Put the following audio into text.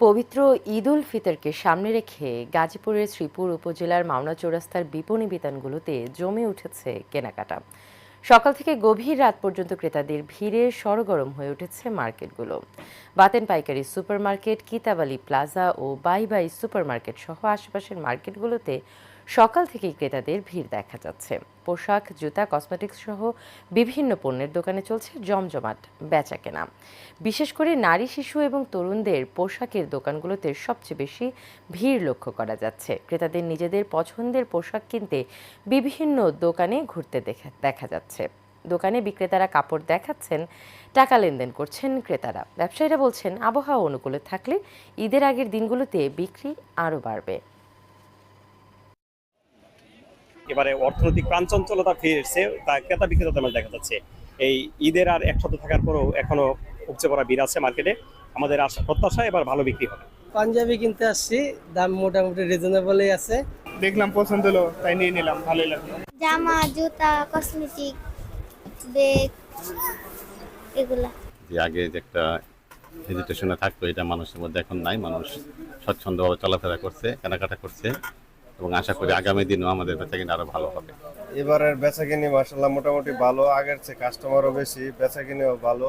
পবিত্র ঈদ উল ফিতরকে সামনে রেখে গাজীপুরের শ্রীপুর উপজেলার মাওনা চৌরাস্তার বিপণী বিতানগুলোতে জমে উঠেছে কেনাকাটা। সকাল থেকে গভীর রাত পর্যন্ত ক্রেতাদের ভিড়ে সরগরম হয়ে উঠেছে মার্কেটগুলো। বাতেন পাইকারি সুপারমার্কেট, কিতাব আলী প্লাজা ও বাই বাই সুপারমার্কেট সহ আশেপাশের মার্কেটগুলোতে সকাল থেকেই ক্রেতাদের ভিড় দেখা যাচ্ছে। পোশাক, জুতা, কসমেটিক্স সহ বিভিন্ন পণ্যের দোকানে চলছে জমজমাট বেচাকেনা। বিশেষ করে নারী, শিশু এবং তরুণদের পোশাকের দোকানগুলোতে সবচেয়ে বেশি ভিড় লক্ষ্য করা যাচ্ছে। ক্রেতাদের নিজেদের পছন্দের পোশাক কিনতে বিভিন্ন দোকানে ঘুরতে দেখা যাচ্ছে। দোকানে বিক্রেতারা কাপড় দেখাচ্ছেন, টাকা লেনদেন করছেন ক্রেতারা। ব্যবসায়ীরা বলছেন, আবহাওয়া অনুকূলে থাকলে ঈদের আগের দিনগুলোতে বিক্রি আরও বাড়বে। এবারে অর্থনৈতিক প্রাণচঞ্চলতা ফিরেছে, তা ক্রেতা বিক্রেতাদের মধ্যে দেখা যাচ্ছে। এই ঈদের আর এক সপ্তাহ থাকার পরও এখনো উপচে পড়া ভিড় আছে মার্কেটে। আমাদের আশা প্রত্যাশা এবার ভালো বিক্রি হবে। পাঞ্জাবি কিনতে আসছি, দাম মোটামুটি রিজনেবলই আছে। দেখলাম পছন্দ হলো তাই নিয়ে নিলাম, ভালোই লাগলো। জামা, জুতা, কসমেটিক, ব্যাগ এগুলা। যে আগে যে একটা হেজিটেশনে থাকতো, এটা মানুষের মধ্যে এখন নাই। মানুষ স্বচ্ছন্দভাবে চলাফেরা করছে, কেনাকাটা করছে এবং আশা করি আগামী দিনেও আমাদের বেচাকেনা আরো ভালো হবে। এবারের বেচাকেনি মাশাআল্লাহ মোটামুটি ভালো, আগের চেয়ে কাস্টমারও বেশি, বেচাকেনিও ভালো।